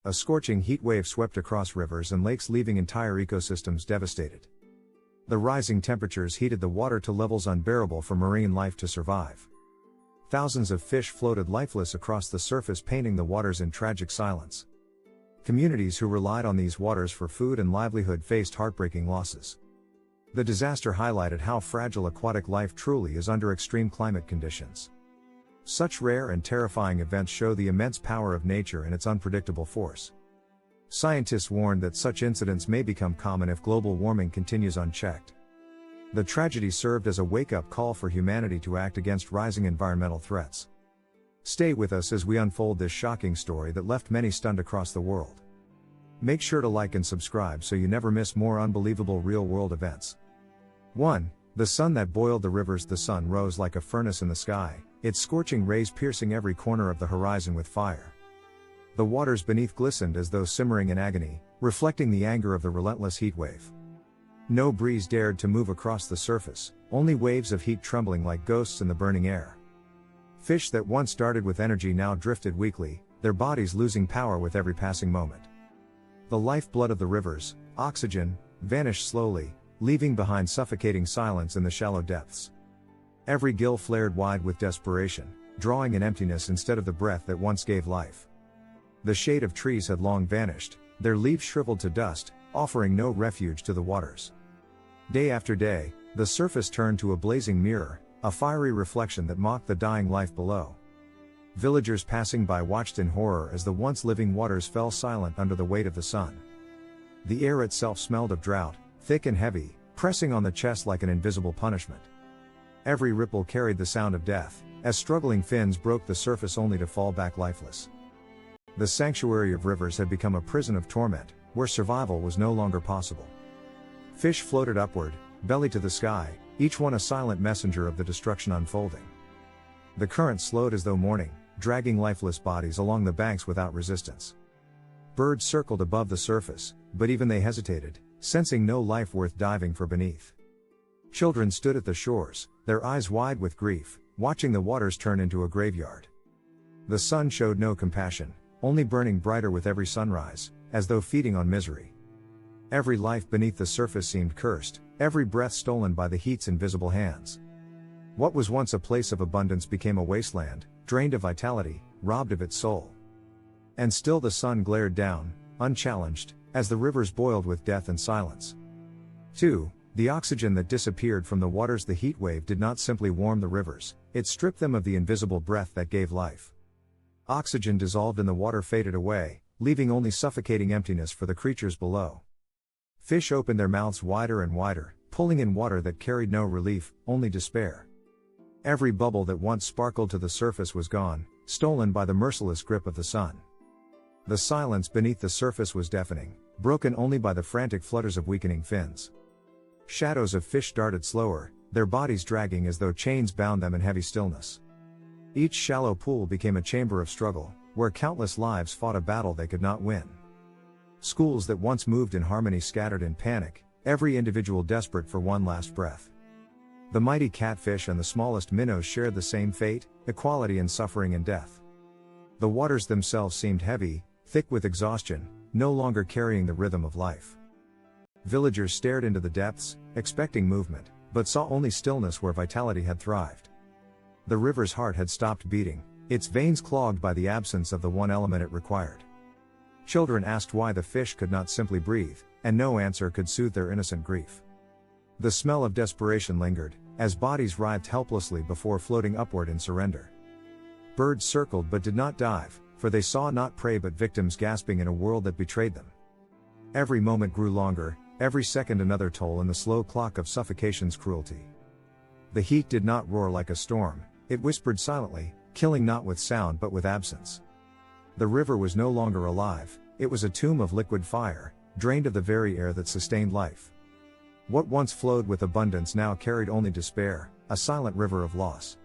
A scorching heat wave swept across rivers and lakes, leaving entire ecosystems devastated. The rising temperatures heated the water to levels unbearable for marine life to survive. Thousands of fish floated lifeless across the surface, painting the waters in tragic silence. Communities who relied on these waters for food and livelihood faced heartbreaking losses. The disaster highlighted how fragile aquatic life truly is under extreme climate conditions. Such rare and terrifying events show the immense power of nature and its unpredictable force. Scientists warned that such incidents may become common if global warming continues unchecked. The tragedy served as a wake-up call for humanity to act against rising environmental threats. Stay with us as we unfold this shocking story that left many stunned across the world. Make sure to like and subscribe so you never miss more unbelievable real-world events. 1. The sun that boiled the rivers. The sun rose like a furnace in the sky, its scorching rays piercing every corner of the horizon with fire. The waters beneath glistened as though simmering in agony, reflecting the anger of the relentless heat wave. No breeze dared to move across the surface, only waves of heat trembling like ghosts in the burning air. Fish that once darted with energy now drifted weakly, their bodies losing power with every passing moment. The lifeblood of the rivers, oxygen, vanished slowly, leaving behind suffocating silence in the shallow depths. Every gill flared wide with desperation, drawing an emptiness instead of the breath that once gave life. The shade of trees had long vanished, their leaves shriveled to dust, offering no refuge to the waters. Day after day, the surface turned to a blazing mirror, a fiery reflection that mocked the dying life below. Villagers passing by watched in horror as the once living waters fell silent under the weight of the sun. The air itself smelled of drought, thick and heavy, pressing on the chest like an invisible punishment. Every ripple carried the sound of death, as struggling fins broke the surface only to fall back lifeless. The sanctuary of rivers had become a prison of torment, where survival was no longer possible. Fish floated upward, belly to the sky, each one a silent messenger of the destruction unfolding. The current slowed as though mourning, dragging lifeless bodies along the banks without resistance. Birds circled above the surface, but even they hesitated, sensing no life worth diving for beneath. Children stood at the shores, their eyes wide with grief, watching the waters turn into a graveyard. The sun showed no compassion, only burning brighter with every sunrise, as though feeding on misery. Every life beneath the surface seemed cursed, every breath stolen by the heat's invisible hands. What was once a place of abundance became a wasteland, drained of vitality, robbed of its soul. And still the sun glared down, unchallenged, as the rivers boiled with death and silence. 2. The oxygen that disappeared from the waters. The heat wave did not simply warm the rivers, it stripped them of the invisible breath that gave life. Oxygen dissolved in the water faded away, leaving only suffocating emptiness for the creatures below. Fish opened their mouths wider and wider, pulling in water that carried no relief, only despair. Every bubble that once sparkled to the surface was gone, stolen by the merciless grip of the sun. The silence beneath the surface was deafening, broken only by the frantic flutters of weakening fins. Shadows of fish darted slower, their bodies dragging as though chains bound them in heavy stillness. Each shallow pool became a chamber of struggle, where countless lives fought a battle they could not win. Schools that once moved in harmony scattered in panic, every individual desperate for one last breath. The mighty catfish and the smallest minnows shared the same fate, equality in suffering and death. The waters themselves seemed heavy, thick with exhaustion, no longer carrying the rhythm of life. Villagers stared into the depths, expecting movement, but saw only stillness where vitality had thrived. The river's heart had stopped beating, its veins clogged by the absence of the one element it required. Children asked why the fish could not simply breathe, and no answer could soothe their innocent grief. The smell of desperation lingered, as bodies writhed helplessly before floating upward in surrender. Birds circled but did not dive, for they saw not prey but victims gasping in a world that betrayed them. Every moment grew longer, every second another toll in the slow clock of suffocation's cruelty. The heat did not roar like a storm, it whispered silently, killing not with sound but with absence. The river was no longer alive, it was a tomb of liquid fire, drained of the very air that sustained life. What once flowed with abundance now carried only despair, a silent river of loss.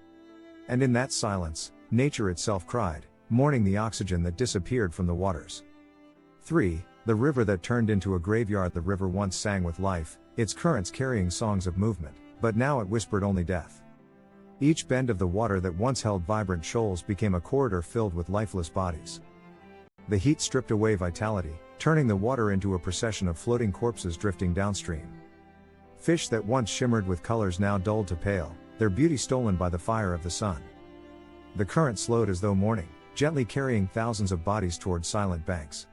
And in that silence, nature itself cried, mourning the oxygen that disappeared from the waters. 3. The river that turned into a graveyard. The river once sang with life, its currents carrying songs of movement, but now it whispered only death. Each bend of the water that once held vibrant shoals became a corridor filled with lifeless bodies. The heat stripped away vitality, turning the water into a procession of floating corpses drifting downstream. Fish that once shimmered with colors now dulled to pale, their beauty stolen by the fire of the sun. The current slowed as though mourning, gently carrying thousands of bodies toward silent banks.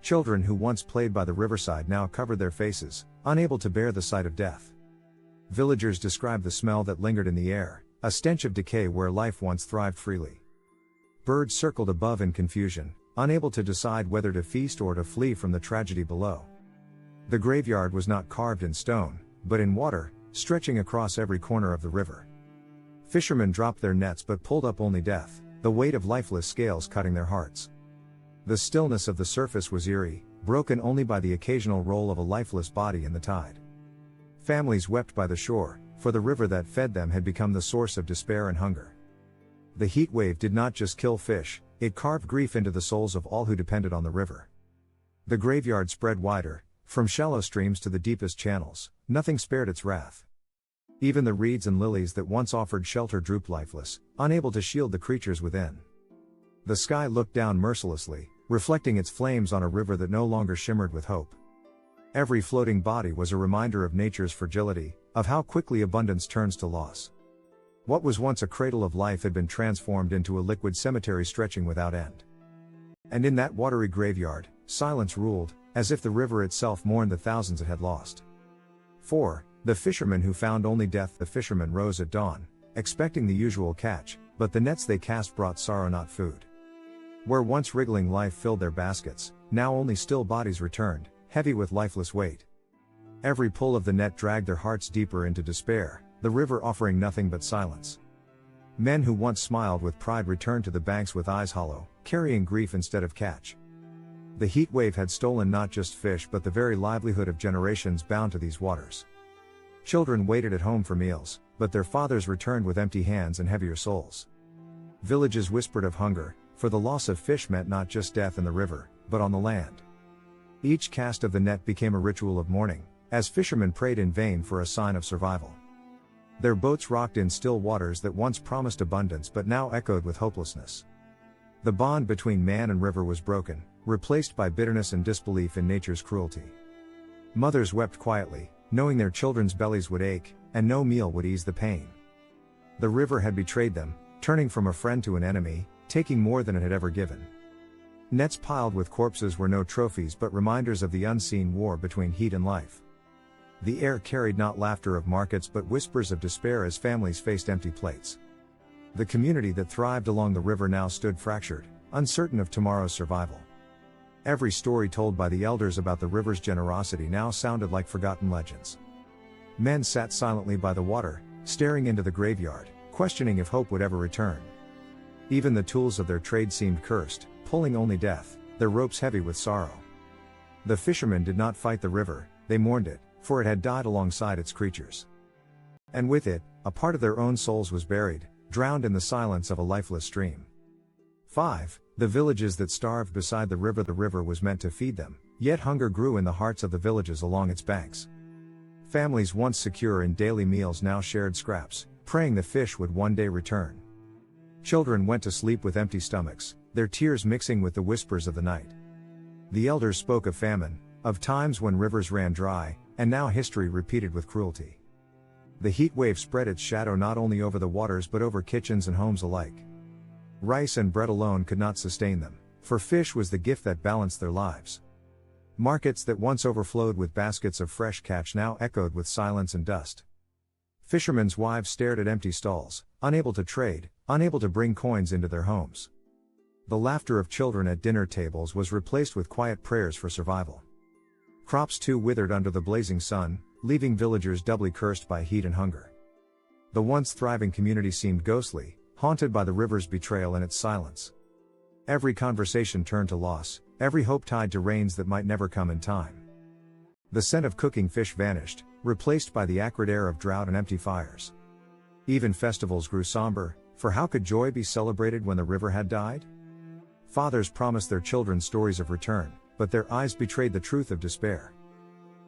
Children who once played by the riverside now covered their faces, unable to bear the sight of death. Villagers described the smell that lingered in the air, a stench of decay where life once thrived freely. Birds circled above in confusion, unable to decide whether to feast or to flee from the tragedy below. The graveyard was not carved in stone, but in water, stretching across every corner of the river. Fishermen dropped their nets but pulled up only death, the weight of lifeless scales cutting their hearts. The stillness of the surface was eerie, broken only by the occasional roll of a lifeless body in the tide. Families wept by the shore, for the river that fed them had become the source of despair and hunger. The heat wave did not just kill fish, it carved grief into the souls of all who depended on the river. The graveyard spread wider, from shallow streams to the deepest channels, nothing spared its wrath. Even the reeds and lilies that once offered shelter drooped lifeless, unable to shield the creatures within. The sky looked down mercilessly, reflecting its flames on a river that no longer shimmered with hope. Every floating body was a reminder of nature's fragility, of how quickly abundance turns to loss. What was once a cradle of life had been transformed into a liquid cemetery stretching without end. And in that watery graveyard, silence ruled, as if the river itself mourned the thousands it had lost. 4. The fishermen who found only death. The fishermen rose at dawn, expecting the usual catch, but the nets they cast brought sorrow not food. Where once wriggling life filled their baskets, now only still bodies returned, heavy with lifeless weight. Every pull of the net dragged their hearts deeper into despair, the river offering nothing but silence. Men who once smiled with pride returned to the banks with eyes hollow, carrying grief instead of catch. The heat wave had stolen not just fish but the very livelihood of generations bound to these waters. Children waited at home for meals, but their fathers returned with empty hands and heavier souls. Villages whispered of hunger, for the loss of fish meant not just death in the river, but on the land. Each cast of the net became a ritual of mourning, as fishermen prayed in vain for a sign of survival. Their boats rocked in still waters that once promised abundance but now echoed with hopelessness. The bond between man and river was broken, replaced by bitterness and disbelief in nature's cruelty. Mothers wept quietly, knowing their children's bellies would ache, and no meal would ease the pain. The river had betrayed them, turning from a friend to an enemy, taking more than it had ever given. Nets piled with corpses were no trophies but reminders of the unseen war between heat and life. The air carried not laughter of markets but whispers of despair as families faced empty plates. The community that thrived along the river now stood fractured, uncertain of tomorrow's survival. Every story told by the elders about the river's generosity now sounded like forgotten legends. Men sat silently by the water, staring into the graveyard, questioning if hope would ever return. Even the tools of their trade seemed cursed, pulling only death, their ropes heavy with sorrow. The fishermen did not fight the river, they mourned it, for it had died alongside its creatures. And with it, a part of their own souls was buried, drowned in the silence of a lifeless stream. 5. The villages that starved beside the river was meant to feed them, yet hunger grew in the hearts of the villages along its banks. Families once secure in daily meals now shared scraps, praying the fish would one day return. Children went to sleep with empty stomachs, their tears mixing with the whispers of the night. The elders spoke of famine, of times when rivers ran dry, and now history repeated with cruelty. The heat wave spread its shadow not only over the waters but over kitchens and homes alike. Rice and bread alone could not sustain them, for fish was the gift that balanced their lives. Markets that once overflowed with baskets of fresh catch now echoed with silence and dust. Fishermen's wives stared at empty stalls, unable to trade, unable to bring coins into their homes. The laughter of children at dinner tables was replaced with quiet prayers for survival. Crops too withered under the blazing sun, leaving villagers doubly cursed by heat and hunger. The once thriving community seemed ghostly, haunted by the river's betrayal and its silence. Every conversation turned to loss, every hope tied to rains that might never come in time. The scent of cooking fish vanished, replaced by the acrid air of drought and empty fires. Even festivals grew somber, for how could joy be celebrated when the river had died? Fathers promised their children stories of return, but their eyes betrayed the truth of despair.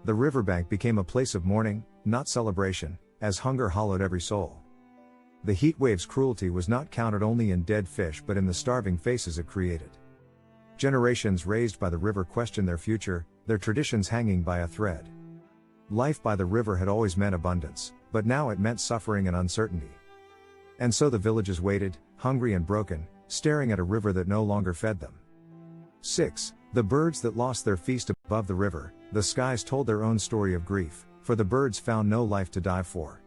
The riverbank became a place of mourning, not celebration, as hunger hollowed every soul. The heat wave's cruelty was not counted only in dead fish but in the starving faces it created. Generations raised by the river questioned their future, their traditions hanging by a thread. Life by the river had always meant abundance, but now it meant suffering and uncertainty. And so the villages waited, hungry and broken, staring at a river that no longer fed them. 6. The birds that lost their feast above the river. The skies told their own story of grief, for the birds found no life to dive for.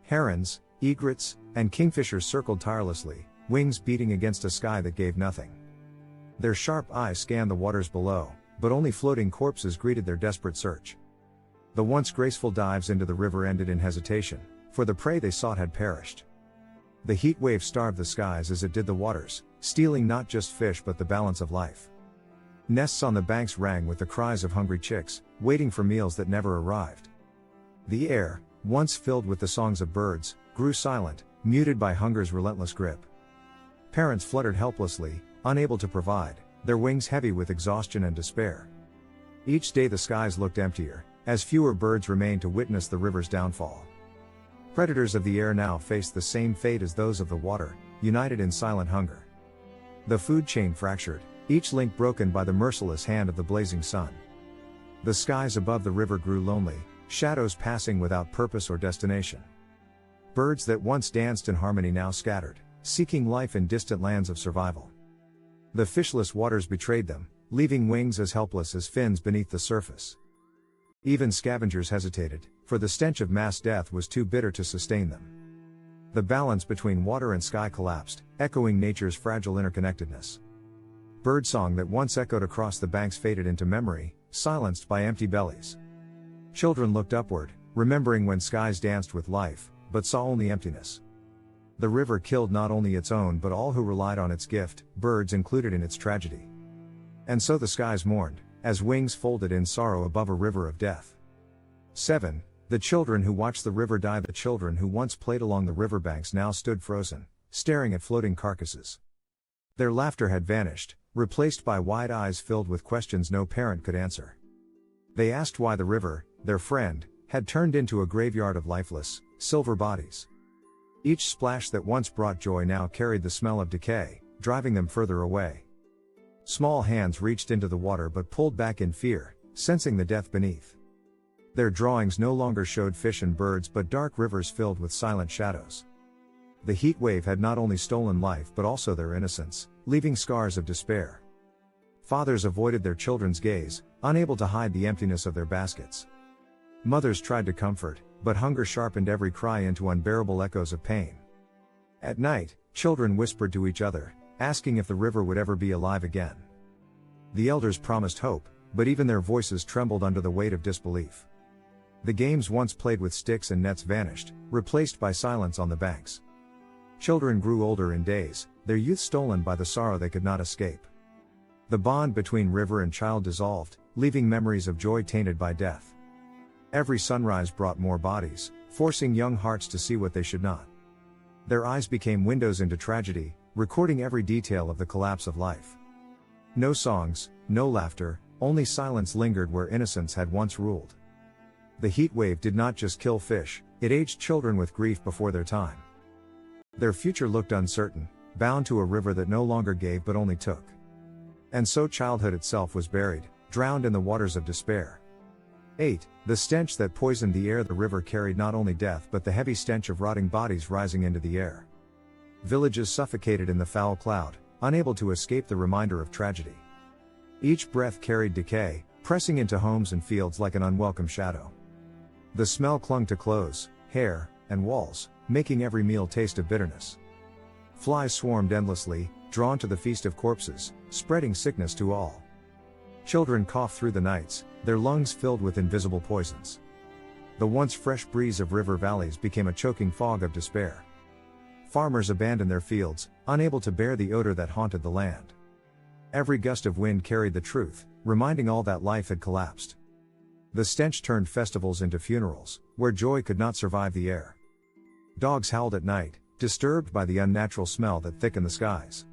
Herons, egrets, and kingfishers circled tirelessly, wings beating against a sky that gave nothing. Their sharp eyes scanned the waters below, but only floating corpses greeted their desperate search. The once graceful dives into the river ended in hesitation, for the prey they sought had perished. The heat wave starved the skies as it did the waters, stealing not just fish but the balance of life. Nests on the banks rang with the cries of hungry chicks, waiting for meals that never arrived. The air, once filled with the songs of birds, grew silent, muted by hunger's relentless grip. Parents fluttered helplessly, unable to provide, their wings heavy with exhaustion and despair. Each day the skies looked emptier, as fewer birds remained to witness the river's downfall. Predators of the air now faced the same fate as those of the water, united in silent hunger. The food chain fractured, each link broken by the merciless hand of the blazing sun. The skies above the river grew lonely, shadows passing without purpose or destination. Birds that once danced in harmony now scattered, seeking life in distant lands of survival. The fishless waters betrayed them, leaving wings as helpless as fins beneath the surface. Even scavengers hesitated, for the stench of mass death was too bitter to sustain them. The balance between water and sky collapsed, echoing nature's fragile interconnectedness. Birdsong that once echoed across the banks faded into memory, silenced by empty bellies. Children looked upward, remembering when skies danced with life, but saw only emptiness. The river killed not only its own but all who relied on its gift, birds included in its tragedy. And so the skies mourned, as wings folded in sorrow above a river of death. 7. The children who watched the river die. The children who once played along the riverbanks now stood frozen, staring at floating carcasses. Their laughter had vanished, replaced by wide eyes filled with questions no parent could answer. They asked why the river, their friend, had turned into a graveyard of lifeless, silver bodies. Each splash that once brought joy now carried the smell of decay, driving them further away. Small hands reached into the water but pulled back in fear, sensing the death beneath. Their drawings no longer showed fish and birds but dark rivers filled with silent shadows. The heat wave had not only stolen life but also their innocence, leaving scars of despair. Fathers avoided their children's gaze, unable to hide the emptiness of their baskets. Mothers tried to comfort, but hunger sharpened every cry into unbearable echoes of pain. At night, children whispered to each other, asking if the river would ever be alive again. The elders promised hope, but even their voices trembled under the weight of disbelief. The games once played with sticks and nets vanished, replaced by silence on the banks. Children grew older in days, their youth stolen by the sorrow they could not escape. The bond between river and child dissolved, leaving memories of joy tainted by death. Every sunrise brought more bodies, forcing young hearts to see what they should not. Their eyes became windows into tragedy, recording every detail of the collapse of life. No songs, no laughter, only silence lingered where innocence had once ruled. The heat wave did not just kill fish, it aged children with grief before their time. Their future looked uncertain, bound to a river that no longer gave but only took. And so childhood itself was buried, drowned in the waters of despair. 8. The stench that poisoned the air. The river carried not only death but the heavy stench of rotting bodies rising into the air. Villages suffocated in the foul cloud, unable to escape the reminder of tragedy. Each breath carried decay, pressing into homes and fields like an unwelcome shadow. The smell clung to clothes, hair, and walls, making every meal taste of bitterness. Flies swarmed endlessly, drawn to the feast of corpses, spreading sickness to all. Children coughed through the nights, their lungs filled with invisible poisons. The once fresh breeze of river valleys became a choking fog of despair. Farmers abandoned their fields, unable to bear the odor that haunted the land. Every gust of wind carried the truth, reminding all that life had collapsed. The stench turned festivals into funerals, where joy could not survive the air. Dogs howled at night, disturbed by the unnatural smell that thickened the skies.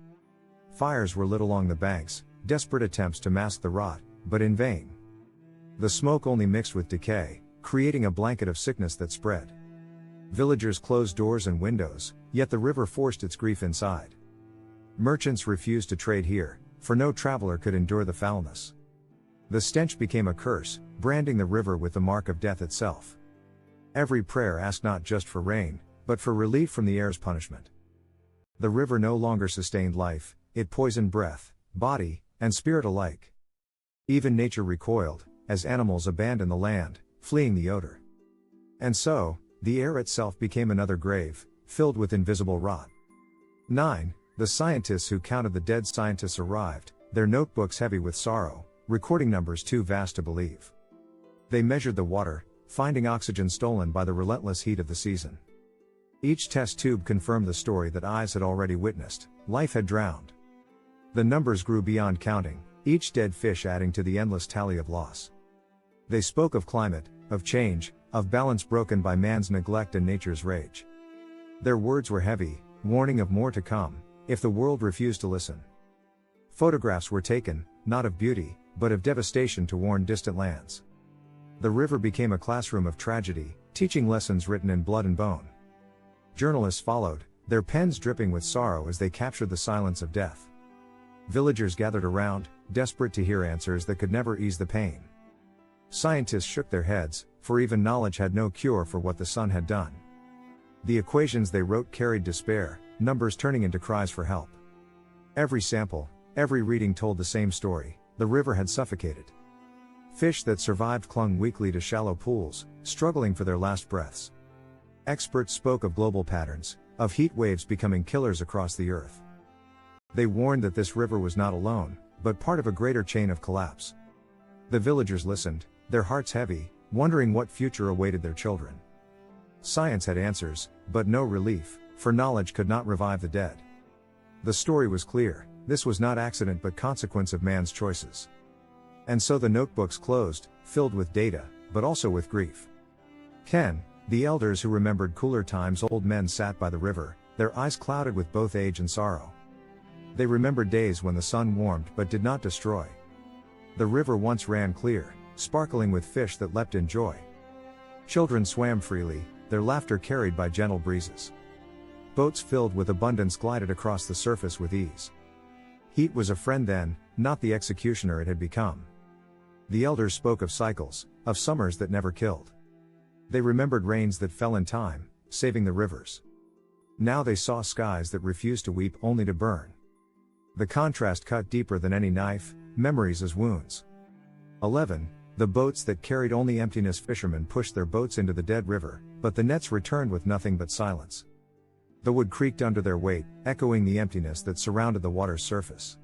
Fires were lit along the banks, desperate attempts to mask the rot, but in vain. The smoke only mixed with decay, creating a blanket of sickness that spread. Villagers closed doors and windows, yet the river forced its grief inside. Merchants refused to trade here, for no traveler could endure the foulness. The stench became a curse, branding the river with the mark of death itself. Every prayer asked not just for rain, but for relief from the air's punishment. The river no longer sustained life, it poisoned breath, body, and spirit alike. Even nature recoiled, as animals abandoned the land, fleeing the odor. And so, the air itself became another grave, filled with invisible rot. 9. The scientists who counted the dead scientists arrived, their notebooks heavy with sorrow, recording numbers too vast to believe. They measured the water, finding oxygen stolen by the relentless heat of the season. Each test tube confirmed the story that eyes had already witnessed: life had drowned. The numbers grew beyond counting, each dead fish adding to the endless tally of loss. They spoke of climate, of change, of balance broken by man's neglect and nature's rage. Their words were heavy, warning of more to come, if the world refused to listen. Photographs were taken, not of beauty, but of devastation to warn distant lands. The river became a classroom of tragedy, teaching lessons written in blood and bone. Journalists followed, their pens dripping with sorrow as they captured the silence of death. Villagers gathered around, desperate to hear answers that could never ease the pain. Scientists shook their heads, for even knowledge had no cure for what the sun had done. The equations they wrote carried despair, numbers turning into cries for help. Every sample, every reading told the same story: the river had suffocated. Fish that survived clung weakly to shallow pools, struggling for their last breaths. Experts spoke of global patterns, of heat waves becoming killers across the earth. They warned that this river was not alone, but part of a greater chain of collapse. The villagers listened, their hearts heavy, wondering what future awaited their children. Science had answers, but no relief, for knowledge could not revive the dead. The story was clear: this was not accident but consequence of man's choices. And so the notebooks closed, filled with data, but also with grief. 10. The elders who remembered cooler times. Old men sat by the river, their eyes clouded with both age and sorrow. They remembered days when the sun warmed but did not destroy. The river once ran clear, sparkling with fish that leapt in joy. Children swam freely, their laughter carried by gentle breezes. Boats filled with abundance glided across the surface with ease. Heat was a friend then, not the executioner it had become. The elders spoke of cycles, of summers that never killed. They remembered rains that fell in time, saving the rivers. Now they saw skies that refused to weep, only to burn. The contrast cut deeper than any knife, memories as wounds. 11. The boats that carried only emptiness. Fishermen pushed their boats into the dead river, but the nets returned with nothing but silence. The wood creaked under their weight, echoing the emptiness that surrounded the water's surface.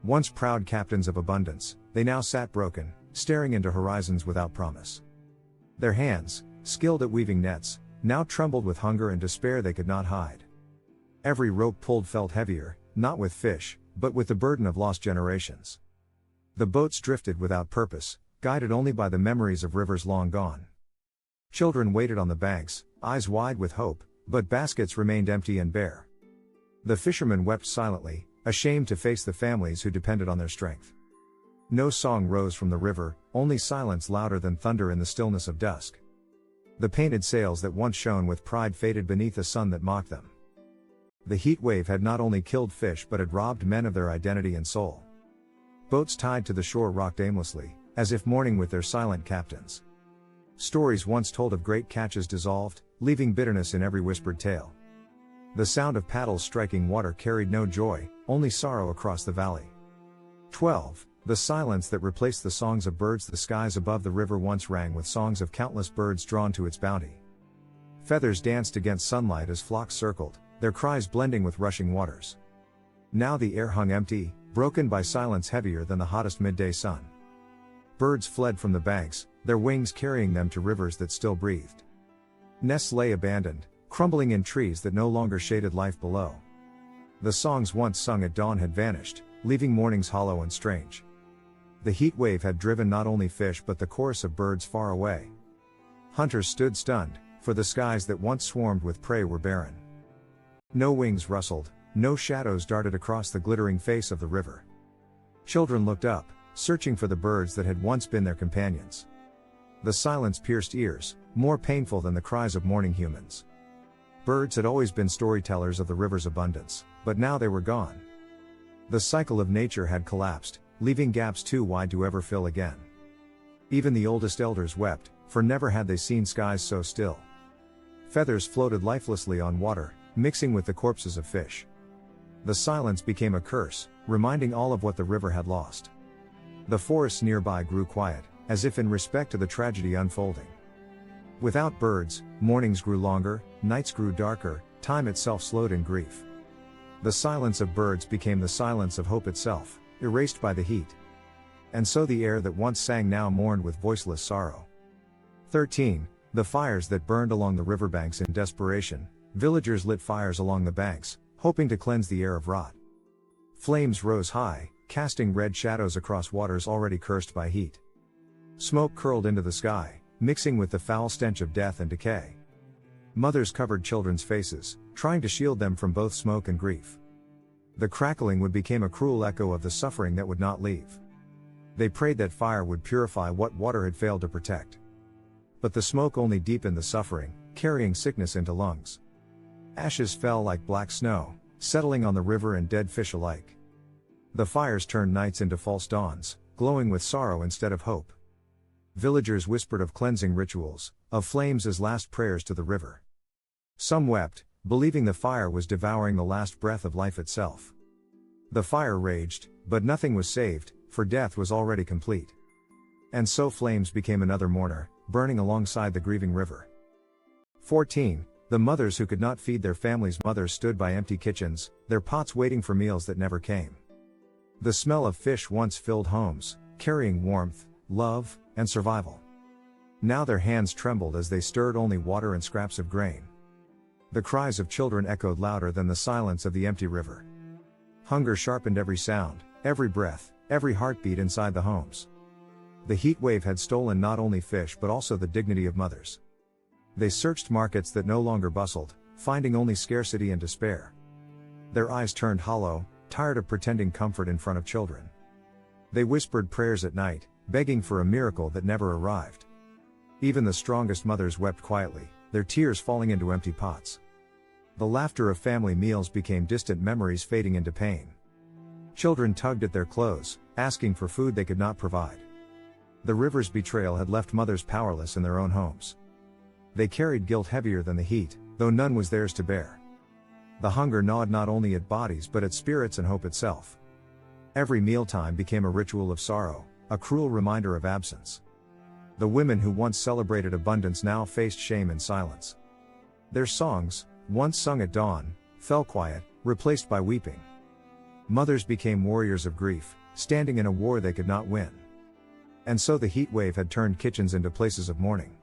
Once proud captains of abundance, they now sat broken, staring into horizons without promise. Their hands, skilled at weaving nets, now trembled with hunger and despair they could not hide. Every rope pulled felt heavier, not with fish, but with the burden of lost generations. The boats drifted without purpose, guided only by the memories of rivers long gone. Children waited on the banks, eyes wide with hope, but baskets remained empty and bare. The fishermen wept silently, ashamed to face the families who depended on their strength. No song rose from the river, only silence louder than thunder in the stillness of dusk. The painted sails that once shone with pride faded beneath a sun that mocked them. The heat wave had not only killed fish but had robbed men of their identity and soul. Boats tied to the shore rocked aimlessly, as if mourning with their silent captains. Stories once told of great catches dissolved, leaving bitterness in every whispered tale. The sound of paddles striking water carried no joy, only sorrow across the valley. 12. The silence that replaced the songs of birds. The skies above the river once rang with songs of countless birds drawn to its bounty. Feathers danced against sunlight as flocks circled, their cries blending with rushing waters. Now the air hung empty, broken by silence heavier than the hottest midday sun. Birds fled from the banks, their wings carrying them to rivers that still breathed. Nests lay abandoned, crumbling in trees that no longer shaded life below. The songs once sung at dawn had vanished, leaving mornings hollow and strange. The heat wave had driven not only fish but the chorus of birds far away. Hunters stood stunned, for the skies that once swarmed with prey were barren. No wings rustled, no shadows darted across the glittering face of the river. Children looked up, searching for the birds that had once been their companions. The silence pierced ears, more painful than the cries of mourning humans. Birds had always been storytellers of the river's abundance, but now they were gone. The cycle of nature had collapsed, leaving gaps too wide to ever fill again. Even the oldest elders wept, for never had they seen skies so still. Feathers floated lifelessly on water, mixing with the corpses of fish. The silence became a curse, reminding all of what the river had lost. The forests nearby grew quiet, as if in respect to the tragedy unfolding. Without birds, mornings grew longer, nights grew darker, time itself slowed in grief. The silence of birds became the silence of hope itself, erased by the heat. And so the air that once sang now mourned with voiceless sorrow. 13. The fires that burned along the riverbanks in desperation. Villagers lit fires along the banks, hoping to cleanse the air of rot. Flames rose high, casting red shadows across waters already cursed by heat. Smoke curled into the sky, mixing with the foul stench of death and decay. Mothers covered children's faces, trying to shield them from both smoke and grief. The crackling wood became a cruel echo of the suffering that would not leave. They prayed that fire would purify what water had failed to protect. But the smoke only deepened the suffering, carrying sickness into lungs. Ashes fell like black snow, settling on the river and dead fish alike. The fires turned nights into false dawns, glowing with sorrow instead of hope. Villagers whispered of cleansing rituals, of flames as last prayers to the river. Some wept, believing the fire was devouring the last breath of life itself. The fire raged, but nothing was saved, for death was already complete. And so flames became another mourner, burning alongside the grieving river. 14. The mothers who could not feed their families' mothers stood by empty kitchens, their pots waiting for meals that never came. The smell of fish once filled homes, carrying warmth, love, and survival. Now their hands trembled as they stirred only water and scraps of grain. The cries of children echoed louder than the silence of the empty river. Hunger sharpened every sound, every breath, every heartbeat inside the homes. The heat wave had stolen not only fish but also the dignity of mothers. They searched markets that no longer bustled, finding only scarcity and despair. Their eyes turned hollow, tired of pretending comfort in front of children. They whispered prayers at night, begging for a miracle that never arrived. Even the strongest mothers wept quietly, their tears falling into empty pots. The laughter of family meals became distant memories fading into pain. Children tugged at their clothes, asking for food they could not provide. The river's betrayal had left mothers powerless in their own homes. They carried guilt heavier than the heat, though none was theirs to bear. The hunger gnawed not only at bodies but at spirits and hope itself. Every mealtime became a ritual of sorrow, a cruel reminder of absence. The women who once celebrated abundance now faced shame in silence. Their songs, once sung at dawn, fell quiet, replaced by weeping. Mothers became warriors of grief, standing in a war they could not win. And so the heat wave had turned kitchens into places of mourning.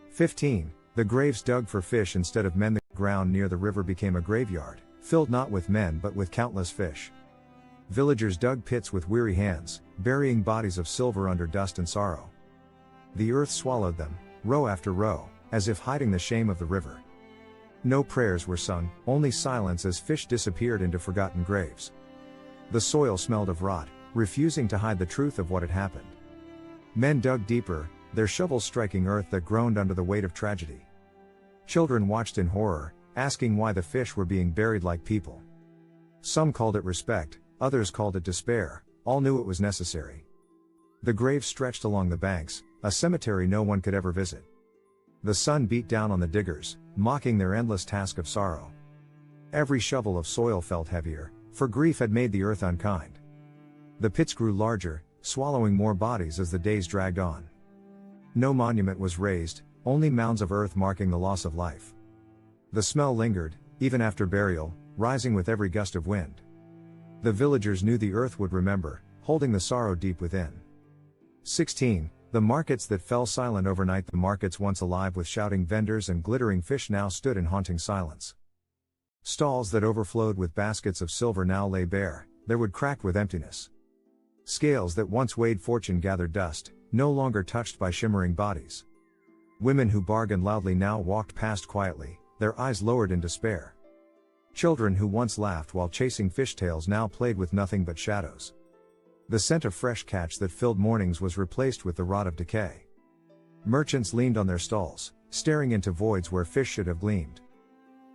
15. The graves dug for fish instead of men. The ground near the river became a graveyard, filled not with men but with countless fish. Villagers dug pits with weary hands, burying bodies of silver under dust and sorrow. The earth swallowed them, row after row, as if hiding the shame of the river. No prayers were sung, only silence as fish disappeared into forgotten graves. The soil smelled of rot, refusing to hide the truth of what had happened. Men dug deeper, their shovels striking earth that groaned under the weight of tragedy. Children watched in horror, asking why the fish were being buried like people. Some called it respect, others called it despair, all knew it was necessary. The graves stretched along the banks, a cemetery no one could ever visit. The sun beat down on the diggers, mocking their endless task of sorrow. Every shovel of soil felt heavier, for grief had made the earth unkind. The pits grew larger, swallowing more bodies as the days dragged on. No monument was raised, only mounds of earth marking the loss of life. The smell lingered, even after burial, rising with every gust of wind. The villagers knew the earth would remember, holding the sorrow deep within. 16. The markets that fell silent overnight. The markets once alive with shouting vendors and glittering fish now stood in haunting silence. Stalls that overflowed with baskets of silver now lay bare, their wood cracked with emptiness. Scales that once weighed fortune gathered dust, no longer touched by shimmering bodies. Women who bargained loudly now walked past quietly, their eyes lowered in despair. Children who once laughed while chasing fishtails now played with nothing but shadows. The scent of fresh catch that filled mornings was replaced with the rot of decay. Merchants leaned on their stalls, staring into voids where fish should have gleamed.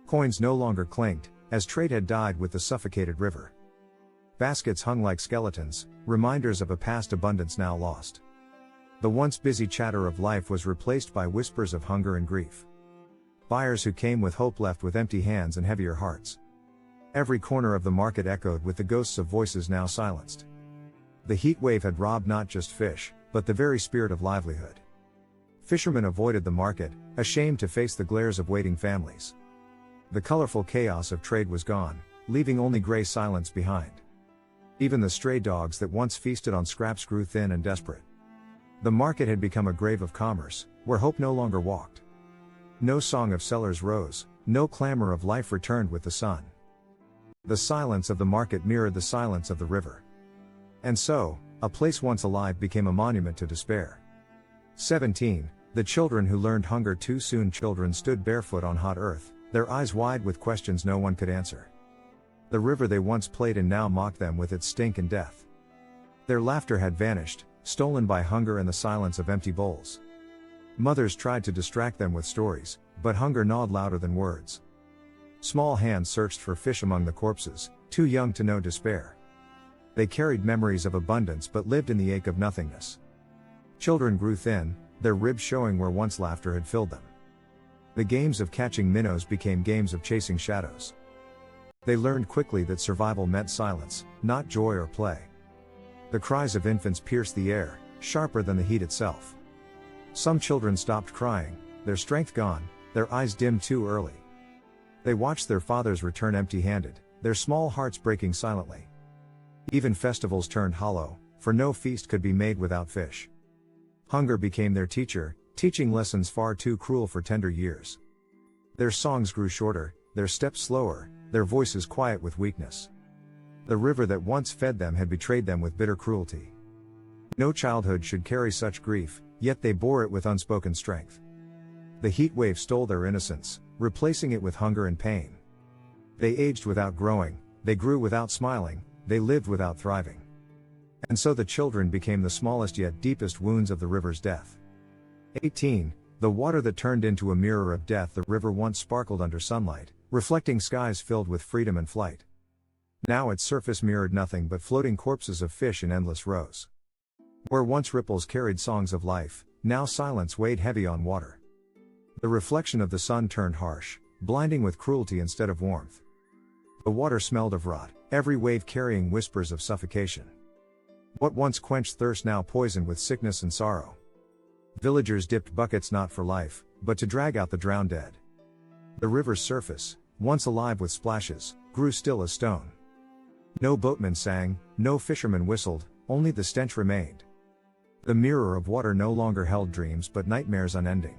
Coins no longer clinked, as trade had died with the suffocated river. Baskets hung like skeletons, reminders of a past abundance now lost. The once busy chatter of life was replaced by whispers of hunger and grief. Buyers who came with hope left with empty hands and heavier hearts. Every corner of the market echoed with the ghosts of voices now silenced. The heat wave had robbed not just fish, but the very spirit of livelihood. Fishermen avoided the market, ashamed to face the glares of waiting families. The colorful chaos of trade was gone, leaving only gray silence behind. Even the stray dogs that once feasted on scraps grew thin and desperate. The market had become a grave of commerce, where hope no longer walked. No song of sellers rose, no clamor of life returned with the sun. The silence of the market mirrored the silence of the river. And so, a place once alive became a monument to despair. 17. The children who learned hunger too soon. Children stood barefoot on hot earth, their eyes wide with questions no one could answer. The river they once played in now mocked them with its stink and death. Their laughter had vanished, stolen by hunger and the silence of empty bowls. Mothers tried to distract them with stories, but hunger gnawed louder than words. Small hands searched for fish among the corpses, too young to know despair. They carried memories of abundance but lived in the ache of nothingness. Children grew thin, their ribs showing where once laughter had filled them. The games of catching minnows became games of chasing shadows. They learned quickly that survival meant silence, not joy or play. The cries of infants pierced the air, sharper than the heat itself. Some children stopped crying, their strength gone, their eyes dimmed too early. They watched their fathers return empty-handed, their small hearts breaking silently. Even festivals turned hollow, for no feast could be made without fish. Hunger became their teacher, teaching lessons far too cruel for tender years. Their songs grew shorter, their steps slower, their voices quiet with weakness. The river that once fed them had betrayed them with bitter cruelty. No childhood should carry such grief, yet they bore it with unspoken strength. The heat wave stole their innocence, replacing it with hunger and pain. They aged without growing, they grew without smiling, they lived without thriving. And so the children became the smallest yet deepest wounds of the river's death. 18. The water that turned into a mirror of death. The river once sparkled under sunlight, reflecting skies filled with freedom and flight. Now its surface mirrored nothing but floating corpses of fish in endless rows. Where once ripples carried songs of life, now silence weighed heavy on water. The reflection of the sun turned harsh, blinding with cruelty instead of warmth. The water smelled of rot, every wave carrying whispers of suffocation. What once quenched thirst now poisoned with sickness and sorrow. Villagers dipped buckets not for life, but to drag out the drowned dead. The river's surface, once alive with splashes, grew still as stone. No boatman sang, no fisherman whistled, only the stench remained. The mirror of water no longer held dreams but nightmares unending.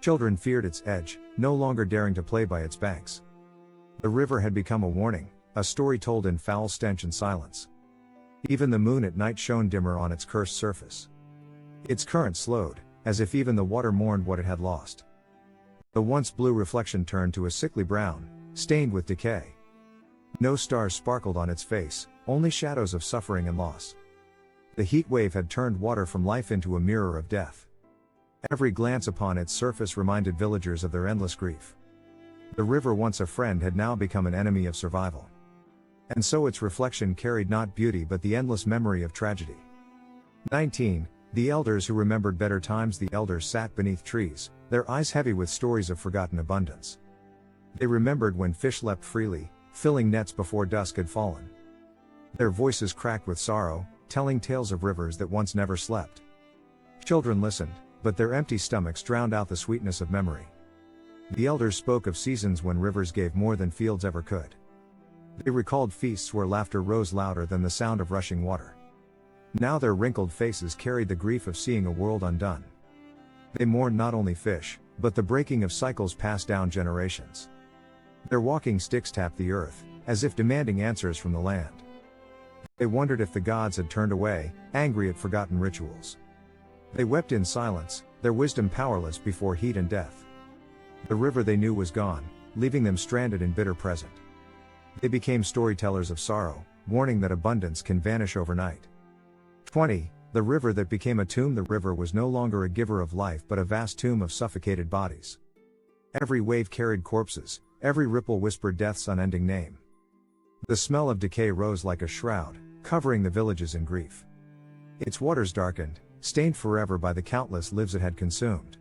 Children feared its edge, no longer daring to play by its banks. The river had become a warning, a story told in foul stench and silence. Even the moon at night shone dimmer on its cursed surface. Its current slowed, as if even the water mourned what it had lost. The once blue reflection turned to a sickly brown, stained with decay. No stars sparkled on its face, only shadows of suffering and loss. The heat wave had turned water from life into a mirror of death. Every glance upon its surface reminded villagers of their endless grief. The river, once a friend, had now become an enemy of survival. And so its reflection carried not beauty but the endless memory of tragedy. 19. The elders who remembered better times. The elders sat beneath trees, their eyes heavy with stories of forgotten abundance. They remembered when fish leapt freely, filling nets before dusk had fallen. Their voices cracked with sorrow, telling tales of rivers that once never slept. Children listened, but their empty stomachs drowned out the sweetness of memory. The elders spoke of seasons when rivers gave more than fields ever could. They recalled feasts where laughter rose louder than the sound of rushing water. Now their wrinkled faces carried the grief of seeing a world undone. They mourned not only fish, but the breaking of cycles passed down generations. Their walking sticks tapped the earth, as if demanding answers from the land. They wondered if the gods had turned away, angry at forgotten rituals. They wept in silence, their wisdom powerless before heat and death. The river they knew was gone, leaving them stranded in bitter present. They became storytellers of sorrow, warning that abundance can vanish overnight. 20. The river that became a tomb. The river was no longer a giver of life but a vast tomb of suffocated bodies. Every wave carried corpses, every ripple whispered death's unending name. The smell of decay rose like a shroud, covering the villages in grief. Its waters darkened, stained forever by the countless lives it had consumed.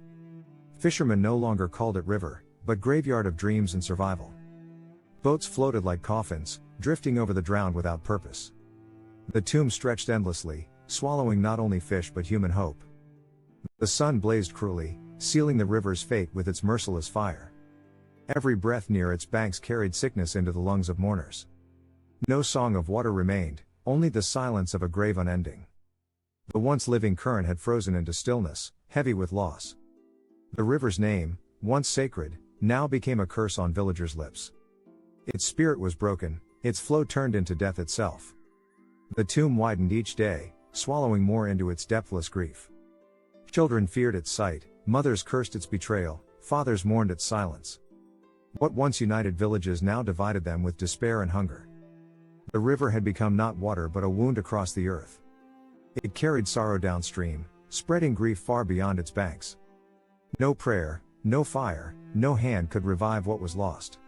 Fishermen no longer called it river, but graveyard of dreams and survival. Boats floated like coffins, drifting over the drowned without purpose. The tomb stretched endlessly, swallowing not only fish but human hope. The sun blazed cruelly, sealing the river's fate with its merciless fire. Every breath near its banks carried sickness into the lungs of mourners. No song of water remained, only the silence of a grave unending. The once living current had frozen into stillness, heavy with loss. The river's name, once sacred, now became a curse on villagers' lips. Its spirit was broken, its flow turned into death itself. The tomb widened each day, swallowing more into its depthless grief. Children feared its sight, mothers cursed its betrayal, fathers mourned its silence. What once united villages now divided them with despair and hunger. The river had become not water but a wound across the earth. It carried sorrow downstream, spreading grief far beyond its banks. No prayer, no fire, no hand could revive what was lost.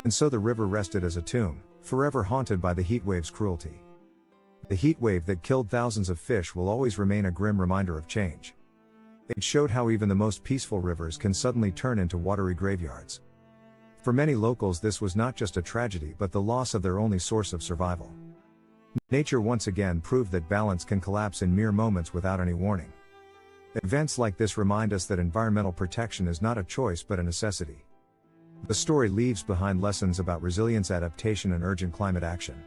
And so the river rested as a tomb, forever haunted by the heatwave's cruelty. The heatwave that killed thousands of fish will always remain a grim reminder of change. It showed how even the most peaceful rivers can suddenly turn into watery graveyards. For many locals, this was not just a tragedy but the loss of their only source of survival. Nature once again proved that balance can collapse in mere moments without any warning. Events like this remind us that environmental protection is not a choice but a necessity. The story leaves behind lessons about resilience, adaptation, and urgent climate action.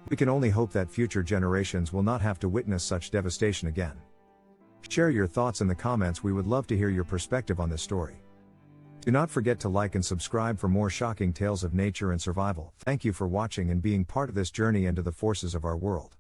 We can only hope that future generations will not have to witness such devastation again. Share your thoughts in the comments. We would love to hear your perspective on this story. Do not forget to like and subscribe for more shocking tales of nature and survival. Thank you for watching and being part of this journey into the forces of our world.